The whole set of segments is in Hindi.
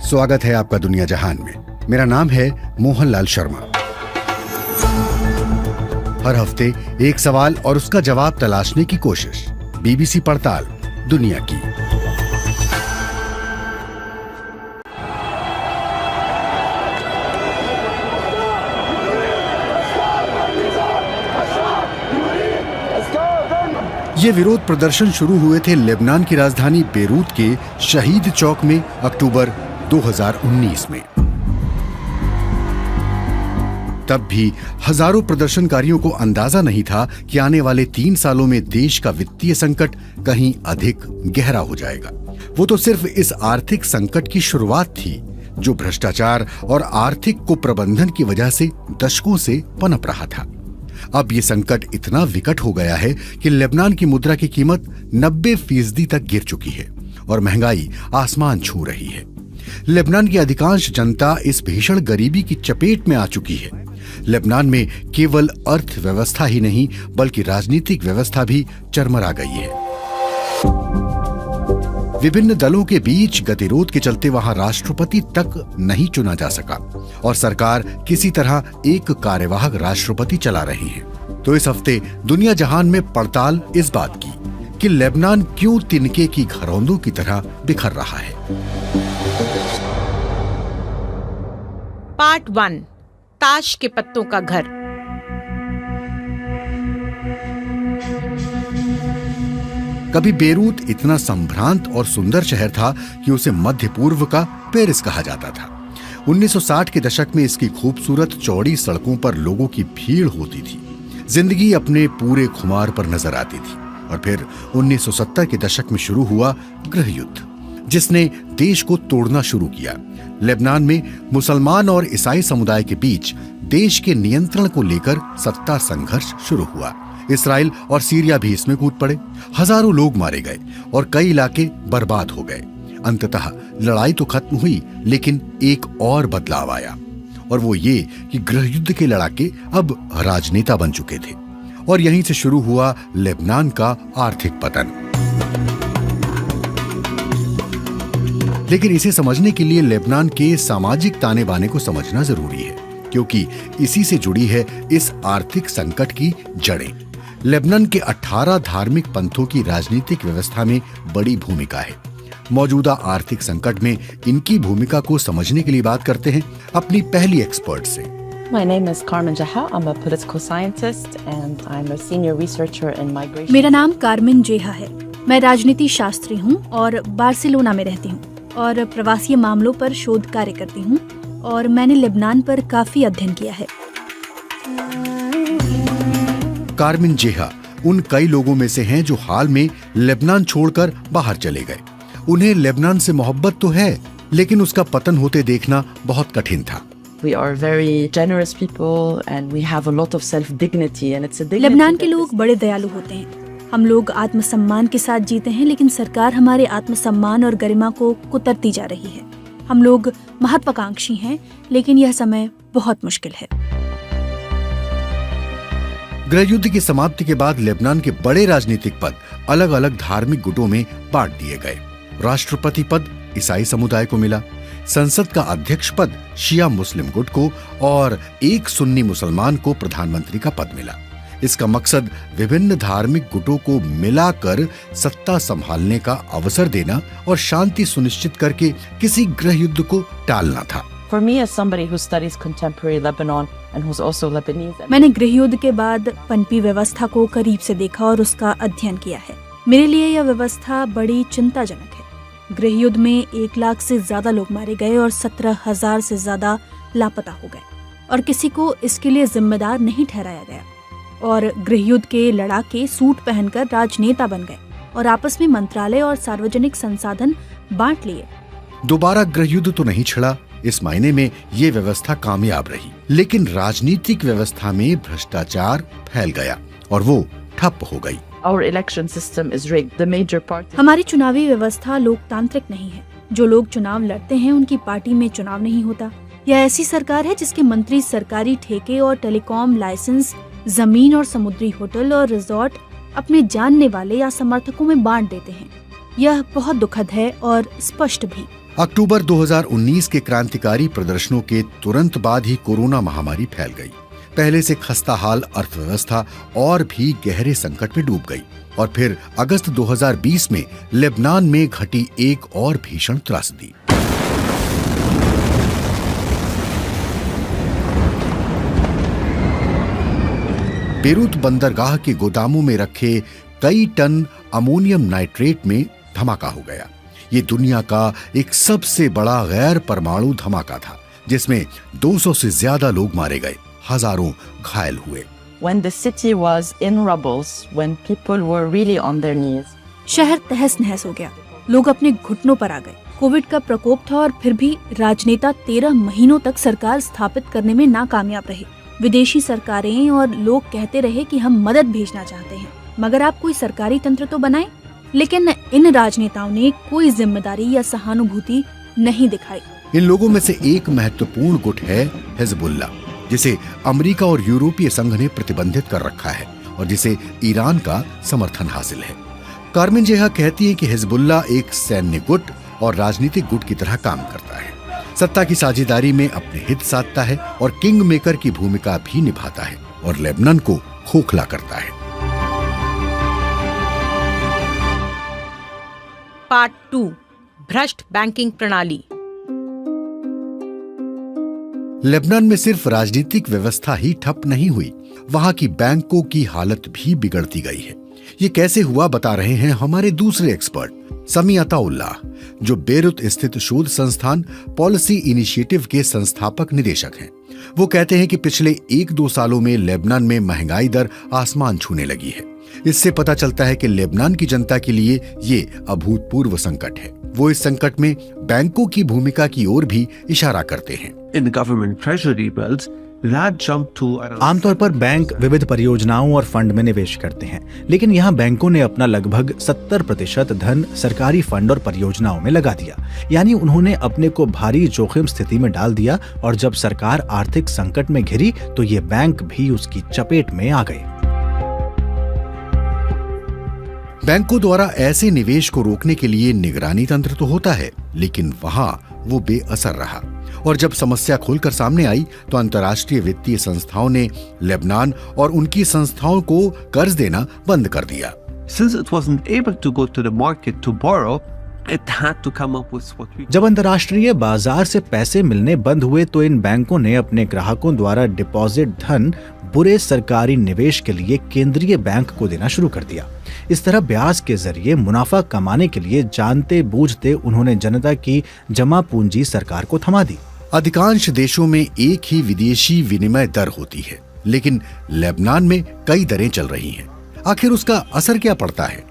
स्वागत है आपका दुनिया जहान में। मेरा नाम है मोहनलाल शर्मा। हर हफ्ते एक सवाल और उसका जवाब तलाशने की कोशिश। बीबीसी पड़ताल दुनिया की। ये विरोध प्रदर्शन शुरू हुए थे लेबनान की राजधानी बेरूत के शहीद चौक में अक्टूबर 2019 में। तब भी हजारों प्रदर्शनकारियों को अंदाजा नहीं था कि आने वाले 3 सालों में देश का वित्तीय संकट कहीं अधिक गहरा हो जाएगा। वो तो सिर्फ इस आर्थिक संकट की शुरुआत थी, जो भ्रष्टाचार और आर्थिक कुप्रबंधन की वजह से दशकों से पनप रहा था। अब ये संकट इतना विकट हो गया है कि लेबनान की मुद्रा की कीमत 90% तक गिर चुकी है और महंगाई आसमान छू रही है। लेबनान की अधिकांश जनता इस भीषण गरीबी की चपेट में आ चुकी है। लेबनान में केवल अर्थव्यवस्था ही नहीं बल्कि राजनीतिक व्यवस्था भी चरमरा गई है। विभिन्न दलों के बीच गतिरोध के चलते वहां राष्ट्रपति तक नहीं चुना जा सका और सरकार किसी तरह एक कार्यवाहक राष्ट्रपति चला रही है। तो इस हफ्ते दुनिया जहान में पड़ताल इस बात की कि लेबनान क्यों तिनके की घरौंदों की तरह बिखर रहा है। पार्ट 1, ताश के पत्तों का घर। कभी बेरूत इतना संभ्रांत और सुंदर शहर था कि उसे मध्य पूर्व का पेरिस कहा जाता था। 1960 के दशक में इसकी खूबसूरत चौड़ी सड़कों पर लोगों की भीड़ होती थी। जिंदगी अपने पूरे खुमार पर नजर आती थी। और फिर 1970 के दशक में शुरू हुआ गृह युद्ध, जिसने देश को तोड़ना शुरू किया। लेबनान में मुसलमान और ईसाई समुदाय के बीच देश के नियंत्रण को लेकर सत्ता संघर्ष शुरू हुआ। इसराइल और सीरिया भी इसमें कूद पड़े। हजारों लोग मारे गए और कई इलाके बर्बाद हो गए। अंततः लड़ाई तो खत्म हुई, लेकिन एक और बदलाव आया, और वो ये कि गृह युद्ध के लड़ाके अब राजनेता बन चुके थे। और यहीं से शुरू हुआ लेबनान का आर्थिक पतन। लेकिन इसे समझने के लिए लेबनान के सामाजिक ताने बाने को समझना जरूरी है, क्योंकि इसी से जुड़ी है इस आर्थिक संकट की जड़ें। लेबनान के 18 धार्मिक पंथों की राजनीतिक व्यवस्था में बड़ी भूमिका है। मौजूदा आर्थिक संकट में इनकी भूमिका को समझने के लिए बात करते हैं अपनी पहली एक्सपर्ट से। My name is Carmen Jeha. I'm a political scientist and I'm a senior researcher in migration. मेरा नाम कार्मेन जेहा है। मैं राजनीति शास्त्री हूँ और बार्सिलोना में रहती हूँ और प्रवासी मामलों पर शोध कार्य करती हूँ, और मैंने लेबनान पर काफी अध्ययन किया है। कार्मेन जेहा उन कई लोगों में से हैं जो हाल में लेबनान छोड़कर बाहर चले गए। उन्हें लेबनान से मोहब्बत तो है, लेकिन उसका पतन होते देखना बहुत कठिन था। We are very generous people and we have a lot of self-dignity and it's a dignity. Lebanon के लोग बड़े दयालु होते हैं। हम लोग आत्मसम्मान के साथ जीते हैं, लेकिन सरकार हमारे आत्मसम्मान और गरिमा को कुतरती जा रही है। हम लोग महत्वाकांक्षी हैं, लेकिन यह समय बहुत मुश्किल है। गृह युद्ध की समाप्ति के बाद लेबनान के बड़े राजनीतिक पद अलग अलग धार्मिक गुटों में बांट दिए गए। राष्ट्रपति पद ईसाई समुदाय को मिला, संसद का अध्यक्ष पद शिया मुस्लिम गुट को और एक सुन्नी मुसलमान को प्रधानमंत्री का पद मिला। इसका मकसद विभिन्न धार्मिक गुटों को मिलाकर सत्ता संभालने का अवसर देना और शांति सुनिश्चित करके किसी गृह युद्ध को टालना था। For me as somebody who studies contemporary Lebanon and who's also Lebanese. मैंने गृह युद्ध के बाद पनपी व्यवस्था को करीब से देखा और उसका अध्ययन किया है। मेरे लिए यह व्यवस्था बड़ी चिंताजनक है। गृह युद्ध में 1 लाख से ज्यादा लोग मारे गए और 17,000 से ज्यादा लापता हो गए, और किसी को इसके लिए जिम्मेदार नहीं ठहराया गया। और गृह युद्ध के लड़ाके सूट पहनकर राजनेता बन गए और आपस में मंत्रालय और सार्वजनिक संसाधन बांट लिए। दोबारा गृह युद्ध तो नहीं छिड़ा, इस मायने में ये व्यवस्था कामयाब रही, लेकिन राजनीतिक व्यवस्था में भ्रष्टाचार फैल गया और वो ठप हो गई। Our election system is rigged. The major party. हमारी चुनावी व्यवस्था लोकतांत्रिक नहीं है। जो लोग चुनाव लड़ते हैं उनकी पार्टी में चुनाव नहीं होता। यह ऐसी सरकार है जिसके मंत्री सरकारी ठेके और टेलीकॉम लाइसेंस, जमीन और समुद्री होटल और रिजॉर्ट अपने जानने वाले या समर्थकों में बांट देते हैं। यह बहुत दुखद है और स्पष्ट भी। अक्टूबर 2019 के क्रांतिकारी प्रदर्शनों के तुरंत बाद ही कोरोना महामारी फैल गई। पहले से खस्ता हाल अर्थव्यवस्था और भी गहरे संकट में डूब गई और फिर अगस्त 2020 में लेबनान में घटी एक और भीषण त्रासदी। बेरूत बंदरगाह के गोदामों में रखे कई टन अमोनियम नाइट्रेट में धमाका हो गया। ये दुनिया का एक सबसे बड़ा गैर परमाणु धमाका था, जिसमें 200 से ज्यादा लोग मारे गए, हजारों घायल हुए। When the city was in rubbles, when people were really on their knees. शहर तहस नहस हो गया, लोग अपने घुटनों पर आ गए। कोविड का प्रकोप था और फिर भी राजनेता 13 महीनों तक सरकार स्थापित करने में नाकामयाब रहे। विदेशी सरकारें और लोग कहते रहे कि हम मदद भेजना चाहते हैं, मगर आप कोई सरकारी तंत्र तो बनाएं। लेकिन इन राजनेताओं ने कोई जिम्मेदारी या सहानुभूति नहीं दिखाई। इन लोगों में से एक महत्वपूर्ण गुट है हिजबुल्लाह, जिसे अमेरिका और यूरोपीय संघ ने प्रतिबंधित कर रखा है और जिसे ईरान का समर्थन हासिल है। कार्मेन जेहा कहती है कि हिजबुल्लाह एक सैन्य गुट और राजनीतिक गुट की तरह काम करता है। सत्ता की साझेदारी में अपने हित साधता है और किंग मेकर की भूमिका भी निभाता है और लेबनान को खोखला करता है। पार्ट 2, भ्रष्ट बैंकिंग प्रणाली। लेबनान में सिर्फ राजनीतिक व्यवस्था ही ठप नहीं हुई, वहां की बैंकों की हालत भी बिगड़ती गई है। ये कैसे हुआ बता रहे हैं हमारे दूसरे एक्सपर्ट समी अताउल्लाह, जो बेरूत स्थित शोध संस्थान पॉलिसी इनिशिएटिव के संस्थापक निदेशक हैं। वो कहते हैं कि पिछले 1-2 सालों में लेबनान में महंगाई दर आसमान छूने लगी है। इससे पता चलता है कि लेबनान की जनता के लिए ये अभूतपूर्व संकट है। वो इस संकट में बैंकों की भूमिका की ओर भी इशारा करते हैं। आमतौर पर बैंक विविध परियोजनाओं और फंड में निवेश करते हैं, लेकिन यहाँ बैंकों ने अपना लगभग 70% धन सरकारी फंड और परियोजनाओं में लगा दिया। यानी उन्होंने अपने को भारी जोखिम स्थिति में डाल दिया और जब सरकार आर्थिक संकट में घिरी तो ये बैंक भी उसकी चपेट में आ गए। बैंकों द्वारा ऐसे निवेश को रोकने के लिए निगरानी तंत्र तो होता है, लेकिन वहां वो बेअसर रहा और जब समस्या खोलकर सामने आई तो अंतर्राष्ट्रीय वित्तीय संस्थाओं ने लेबनान और उनकी संस्थाओं को कर्ज देना बंद कर दिया। जब अंतर्राष्ट्रीय बाजार से पैसे मिलने बंद हुए तो इन बैंकों ने अपने ग्राहकों द्वारा डिपॉजिट धन बुरे सरकारी निवेश के लिए केंद्रीय बैंक को देना शुरू कर दिया। इस तरह ब्याज के जरिए मुनाफा कमाने के लिए जानते बूझते उन्होंने जनता की जमा पूंजी सरकार को थमा दी। अधिकांश देशों में एक ही विदेशी विनिमय दर होती है, लेकिन लेबनान में कई दरें चल रही हैं। आखिर उसका असर क्या पड़ता है?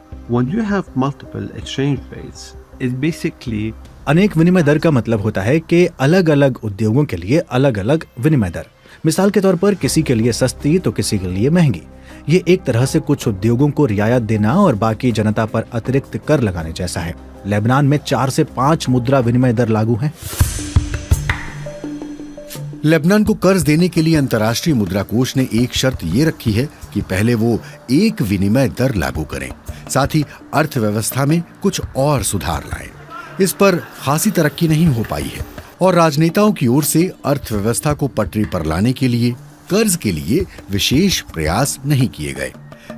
अनेक विनिमय दर का मतलब होता है कि अलग अलग उद्योगों के लिए अलग अलग विनिमय दर। मिसाल के तौर पर किसी के लिए सस्ती तो किसी के लिए महंगी। ये एक तरह से कुछ उद्योगों को रियायत देना और बाकी जनता पर अतिरिक्त कर लगाने जैसा है। लेबनान में 4 से 5 मुद्रा विनिमय दर लागू हैं। लेबनान को कर्ज देने के लिए अंतर्राष्ट्रीय मुद्रा कोष ने एक शर्त ये रखी है कि पहले वो एक विनिमय दर लागू करें, साथ ही अर्थव्यवस्था में कुछ और सुधार लाएं। इस पर खासी तरक्की नहीं हो पाई है और राजनेताओं की ओर से अर्थव्यवस्था को पटरी पर लाने के लिए कर्ज के लिए विशेष प्रयास नहीं किए गए।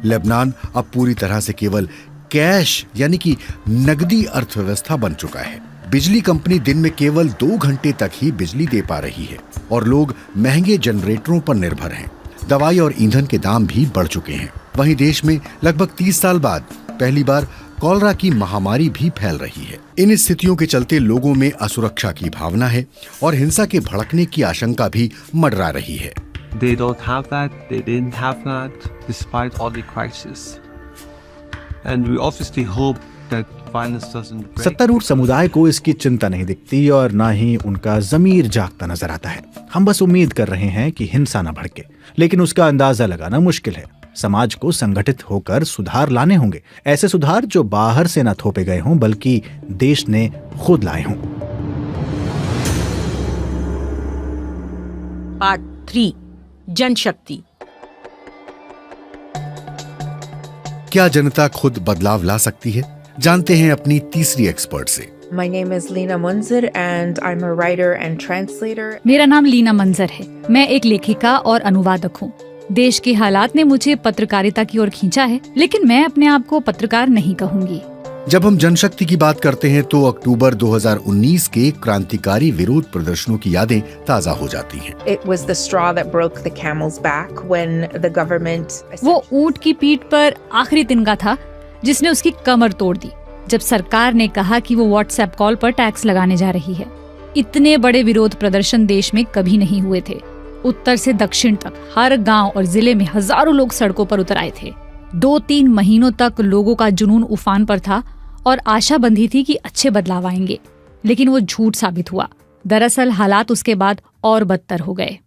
लेबनान अब पूरी तरह से केवल कैश यानी कि नकदी अर्थव्यवस्था बन चुका है। बिजली कंपनी दिन में केवल 2 घंटे तक ही बिजली दे पा रही है और लोग महंगे जनरेटरों पर निर्भर हैं। दवाई और ईंधन के दाम भी बढ़ चुके हैं। वहीं देश में लगभग 30 साल बाद पहली बार कॉलरा की महामारी भी फैल रही है। इन स्थितियों के चलते लोगों में असुरक्षा की भावना है और हिंसा के भड़कने की आशंका भी मंडरा रही है। They don't have that, they didn't have that, despite all the crisis. And we obviously hope that violence doesn't break. सत्तारूढ़ समुदाय को इसकी चिंता नहीं दिखती और ना ही उनका ज़मीर जागता नजर आता है। हम बस उम्मीद कर रहे हैं कि हिंसा न भड़के, लेकिन उसका अंदाजा लगाना मुश्किल है। समाज को संगठित होकर सुधार लाने होंगे, ऐसे सुधार जो बाहर से न थोपे गए हों बल्कि देश ने खुद लाए हों। पार्ट 3, जनशक्ति। क्या जनता खुद बदलाव ला सकती है? जानते हैं अपनी तीसरी एक्सपर्ट से। My name is Lina Munzir and I'm a writer and translator. मेरा नाम लीना मंजर है। मैं एक लेखिका और अनुवादक हूँ। देश के हालात ने मुझे पत्रकारिता की ओर खींचा है, लेकिन मैं अपने आप को पत्रकार नहीं कहूँगी। जब हम जनशक्ति की बात करते हैं तो अक्टूबर 2019 के क्रांतिकारी विरोध प्रदर्शनों की यादें ताजा हो जाती हैं। It was the straw that broke the camel's back when the government. वो ऊंट की पीठ पर आखिरी तिनका था जिसने उसकी कमर तोड़ दी, जब सरकार ने कहा कि वो व्हाट्सएप कॉल पर टैक्स लगाने जा रही है। इतने बड़े विरोध प्रदर्शन देश में कभी नहीं हुए थे। उत्तर से दक्षिण तक हर गांव और जिले में हजारों लोग सड़कों पर उतर आए थे। 2-3 महीनों तक लोगों का जुनून उफान पर था और आशा बंधी थी कि अच्छे बदलाव आएंगे, लेकिन वो झूठ साबित हुआ। दरअसल हालात उसके बाद और बदतर हो गए।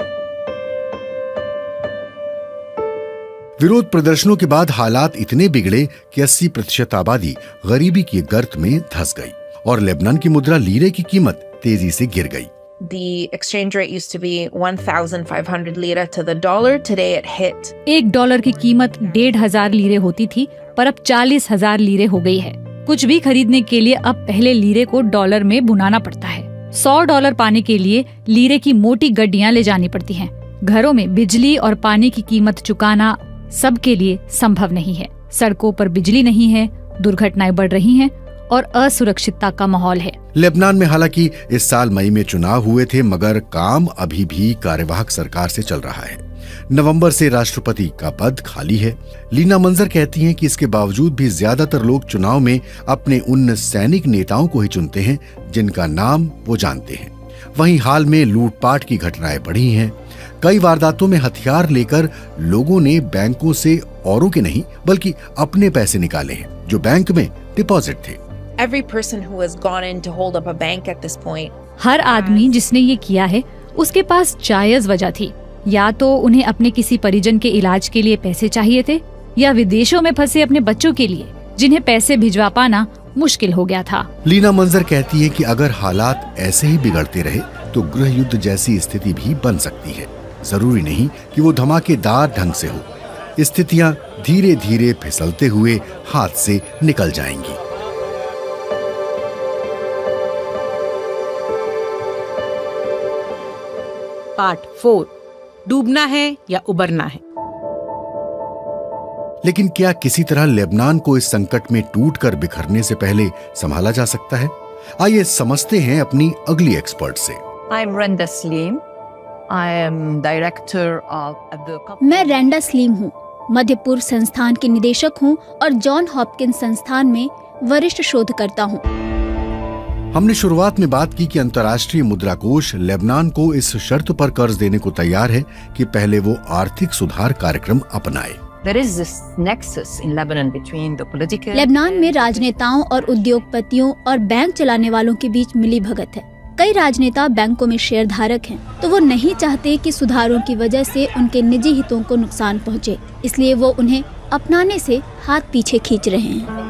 विरोध प्रदर्शनों के बाद हालात इतने बिगड़े कि 80% आबादी गरीबी की गर्त में धंस गई और लेबनान की मुद्रा लीरे की कीमत तेजी से गिर गई। The exchange rate used to be 1,500 lira to the dollar. Today it hit. $1 की कीमत 1,500 लीरे होती थी, पर अब 40,000 लीरे हो गई है। कुछ भी खरीदने के लिए अब पहले लीरे को डॉलर में भुनाना पड़ता है। $100 पाने के लिए लीरे की मोटी गड्डियां ले जानी पड़ती हैं। घरों में बिजली और पानी की कीमत चुकाना सबके लिए संभव नहीं है। सड़कों पर बिजली नहीं है, दुर्घटनाएं बढ़ रही हैं और असुरक्षितता का माहौल है। लेबनान में हालांकि इस साल मई में चुनाव हुए थे, मगर काम अभी भी कार्यवाहक सरकार से चल रहा है। नवंबर से राष्ट्रपति का पद खाली है। लीना मंजर कहती हैं कि इसके बावजूद भी ज्यादातर लोग चुनाव में अपने उन सैनिक नेताओं को ही चुनते हैं जिनका नाम वो जानते हैं। वहीं हाल में लूटपाट की घटनाएं बढ़ी हैं। कई वारदातों में हथियार लेकर लोगों ने बैंकों से औरों के नहीं बल्कि अपने पैसे निकाले हैं जो बैंक में डिपॉजिट थे। Every person who has gone in to hold up a bank at this point. हर आदमी जिसने ये किया है उसके पास जायज वजह थी। या तो उन्हें अपने किसी परिजन के इलाज के लिए पैसे चाहिए थे, या विदेशों में फंसे अपने बच्चों के लिए जिन्हें पैसे भिजवा पाना मुश्किल हो गया था। लीना मंजर कहती है कि अगर हालात ऐसे ही बिगड़ते रहे तो गृह युद्ध जैसी स्थिति भी बन सकती है। जरूरी नहीं कि वो धमाकेदार ढंग से हो। स्थितियां धीरे धीरे फिसलते हुए हाथ से निकल जाएंगी। पार्ट 4, डूबना है या उबरना है। लेकिन क्या किसी तरह लेबनान को इस संकट में टूटकर बिखरने से पहले संभाला जा सकता है? आइए समझते हैं अपनी अगली एक्सपर्ट से। I'm Renda Slim. I am director of the. मैं रेंडा स्लीम हूँ, मध्य पूर्व संस्थान के निदेशक हूँ और जॉन हॉपकिंस संस्थान में वरिष्ठ शोधकर्ता हूँ। हमने शुरुआत में बात की कि अंतर्राष्ट्रीय मुद्रा कोष लेबनान को इस शर्त पर कर्ज देने को तैयार है कि पहले वो आर्थिक सुधार कार्यक्रम अपनाए। There is this nexus in Lebanon between the political. Lebanon में राजनेताओं और उद्योगपतियों और बैंक चलाने वालों के बीच मिली भगत है। कई राजनेता बैंकों में शेयर धारक हैं, तो वो नहीं चाहते कि सुधारों की वजह से उनके निजी हितों को नुकसान पहुंचे, इसलिए वो उन्हें अपनाने से हाथ पीछे खींच रहे हैं।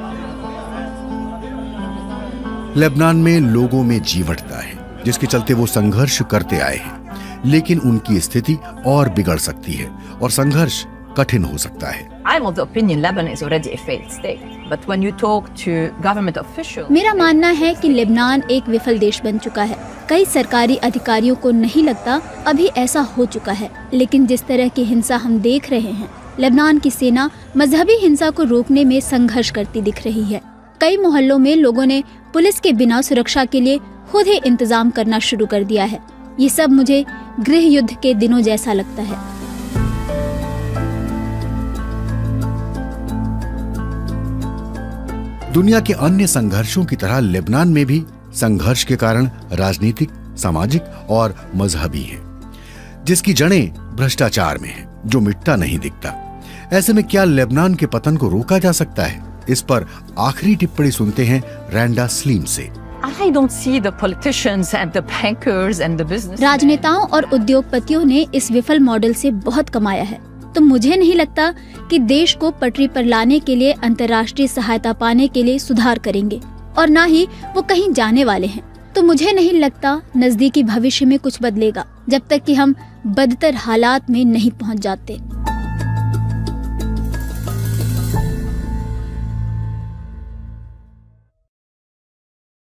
लेबनान में लोगों में जीवटता है, जिसके चलते वो संघर्ष करते आए हैं, लेकिन उनकी स्थिति और बिगड़ सकती है और संघर्ष कठिन हो सकता है। I'm of the opinion Lebanon is already a failed state, but when you talk to government officials. मेरा मानना है कि लेबनान एक विफल देश बन चुका है। कई सरकारी अधिकारियों को नहीं लगता अभी ऐसा हो चुका है, लेकिन जिस तरह की हिंसा हम देख रहे हैं, लेबनान की सेना मजहबी हिंसा को रोकने में संघर्ष करती दिख रही है। कई मोहल्लों में लोगों ने पुलिस के बिना सुरक्षा के लिए खुद ही इंतजाम करना शुरू कर दिया है। ये सब मुझे गृह युद्ध के दिनों जैसा लगता है। दुनिया के अन्य संघर्षों की तरह लेबनान में भी संघर्ष के कारण राजनीतिक, सामाजिक और मजहबी हैं, जिसकी जड़ें भ्रष्टाचार में हैं, जो मिटता नहीं दिखता। ऐसे में क्या लेबनान के पतन को रोका जा सकता है? इस पर आखिरी टिप्पणी सुनते हैं रेंडा स्लीम से। I don't see the politicians and the bankers and the business. राजनेताओं और उद्योगपतियों ने इस विफल मॉडल से बहुत कमाया है, तो मुझे नहीं लगता कि देश को पटरी पर लाने के लिए अंतर्राष्ट्रीय सहायता पाने के लिए सुधार करेंगे, और न ही वो कहीं जाने वाले हैं। तो मुझे नहीं लगता नजदीकी भविष्य में कुछ बदलेगा, जब तक कि हम बदतर हालात में नहीं पहुंच जाते।